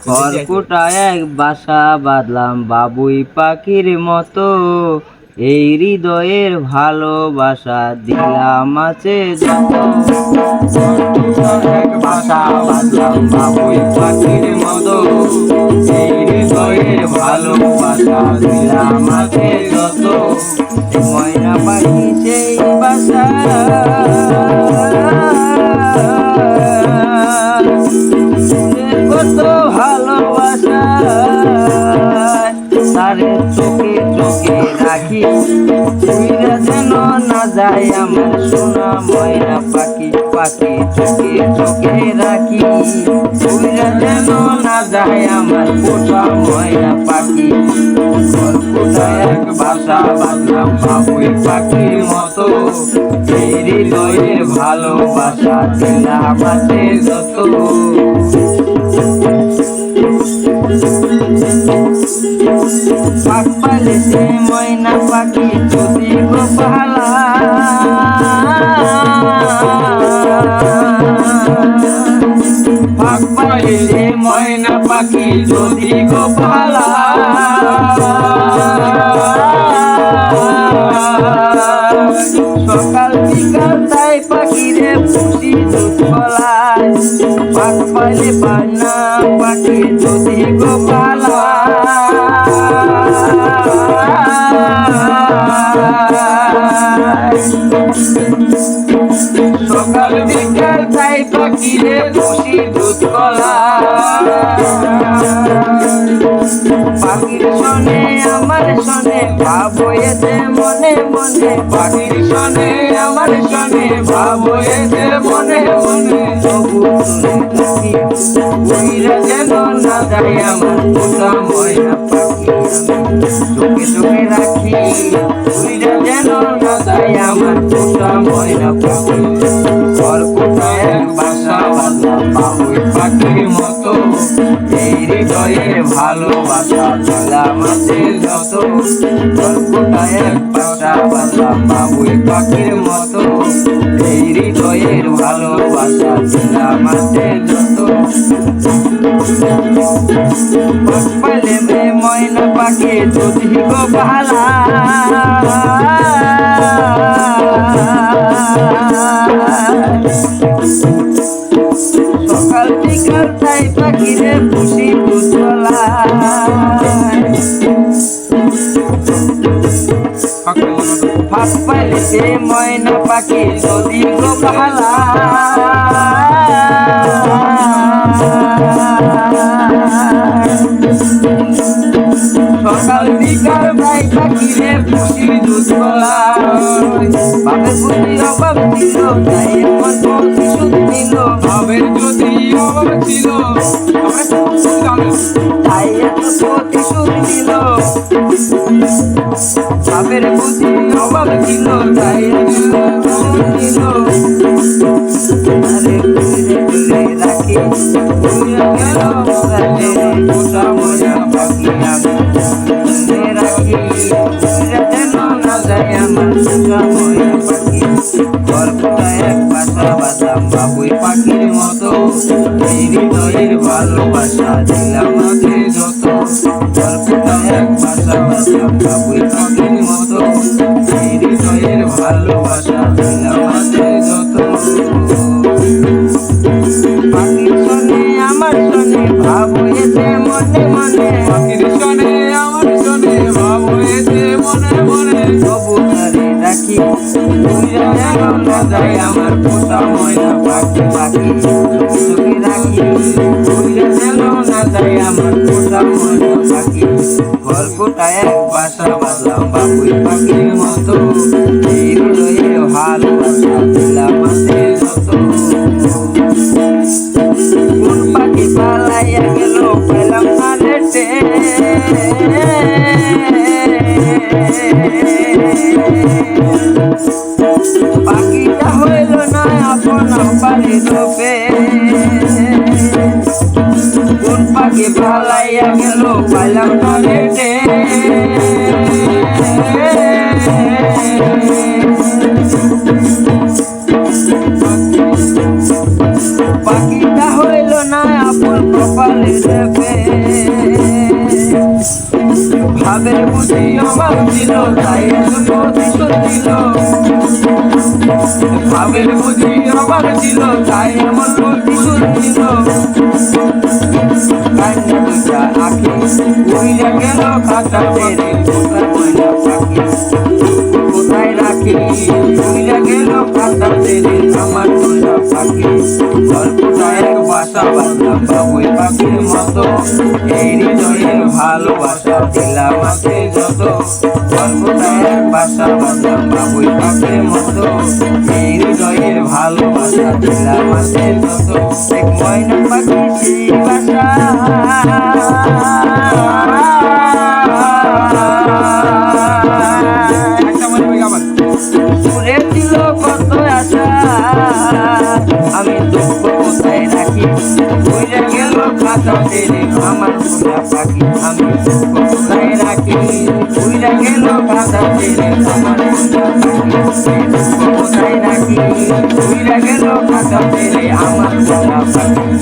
খড়কুটা এক বাসা বাঁধলাম বাবুই পাখির মতো, এই হৃদয়ের ভালোবাসা দিলাম আছে যত। এক বাসা বাঁধলাম বাবুই পাখির মতো, এই হৃদয়ের ভালোবাসা দিলাম আছে যত। ময়না পাখি সেই বাসা কত ভালোবাসা, তারে চোখে চোখে রাখি, উইরা যেন না যায় আমার সোনা ময়না পাখি। পাখি চোখে চোখে রাখি, উইরা যেন না যায় আমার পোষা ময়না পাখি। খড়কুটা এক বাসা বাঁধলাম বাবুই পাখির মতো, এই হৃদয়ের ভালোবাসা দিলাম আছে যত। পাখ পালেছে ময়না পাখি যদি গো পালা, পাখ পালেছে ময়না পাখি যদি গো পালা। সকাল বিকাল তাই পাখিরে পুষি দুধ কলায়, পাখ পাইলে পান্না পাখি যদি গো পালা। সকাল বিকাল তাই পাখিরে পুষি দুধ কলায়। পাখির শোনে আমার শোনে ভাবো এতে মনে মনে, পাখির শোনে আমার শোনে ভাবো এতে মনে মনে। তবু শুনে থাকি উইরা যেন না যায় আমার পোষা ময়না পাখি, চোখে চোখে রাখি, উইরা যেন না যায় আমার পোষা ময়না পাখি। খড়কুটা এক বাসা বাঁধলাম বাবুই পাখির মতো, এই হৃদয়ের ভালোবাসা দিলাম আছে যত। খড়কুটা এক বাসা বাঁধলাম বাবুই পাখির মতো, এই হৃদয়ের ভালোবাসা দিলাম আছে যত। পাখ পাইলে ময়না পাখি যদি গো পালা, সকাল বিকাল তাই পাখিরে পুষি দুধ কলায়। ফাঁক পাইলে ময়না পাখি যদি গো পালা, সকাল বিকাল তাই পাখিরে পুষি দুধ কলায়। বাপের বুদ্ধি অভাব ছিল তাই এমন প্রতিশোধ নিল, বাপের যদি অভাব ছিল তাই এত প্রতিশোধ নিল। বাপের বুদ্ধি অভাব ছিল তাই নিল। আরে ঘুরে ঘুরে রাখি, ঘুরে গেল পোষা ময়না পাখি আমি ঘুরে রাখি, ঘুরে যেন না যায় আমার পোষা ময়না পাখি। খড়কুটা এক বাসা বাঁধলাম বাবুই পাখির মতো, এই হৃদয়ের ভালোবাসা দিলাম আছে যত। খড়কুটা এক বাসা বাঁধলাম বাবুই পাখির মতো, এই হৃদয়ের ভালোবাসা দিলাম আছে যত। পাখির শোনে আমার শোনে ভাবো এতে মনে মনে, পাখির শোনে আমার শোনে ভাবো এতে মনে মনে। তবু তারে রাখি উইরা যেন না যায় আমার পোষা ময়না পাখি। পাখি চোখে রাখি, উইরা যেন না যায় আমার পোষা ময়না পাখি। খড়কুটা এক বাসা বাঁধলাম বাবুই পাখির মতো, এই হৃদয়ে ভালোবাসা দিলাম আছে যত। কোন পাখি পালাইয়া গেল পেলাম না রেটে, পাখিটা হইল না আপন বাড়ির রূপে। কোন পাখি পালাইয়া গেল পাইলাম না রেটে, পাখিটা হইল না আপন কপালে লেপে ভাবের বুঝি অভাব ছিল তাই এত প্রতিশোধ ছিল ভাবের বুঝি অভাব ছিল তাই এমন প্রতিশোধ ছিল কান্না দুইটা আঁখি উইরা গেল খাতা তেরে কোথায় রাখি উইরা গেল খাতা তেরে আমার দুইটা পাখি গল্পটা এক বাসা বাঁধলাম বাবুই পাখির মতো এই হৃদয়ের ভালোবাসা দিলাম আছে যত গল্পটা এক বাসা বাঁধলাম বাবুই পাখির মতো এই হৃদয়ের ভালোবাসা দিলাম আছে যত এক ময়না পাখি সেই বাসা সুরে ছিল কত আশা আমি দুঃখ কোথায় রাখি উইরা গেল খাতা তেরে আমার দুইটা পাখি আমি দুঃখ কোথায় রাখি উইরা গেল খাতা তেরে আমার দুইটা পাখি দুঃখ কোথায় রাখি উইরা গেল খাতা তেরে আমার দুইটা পাখি।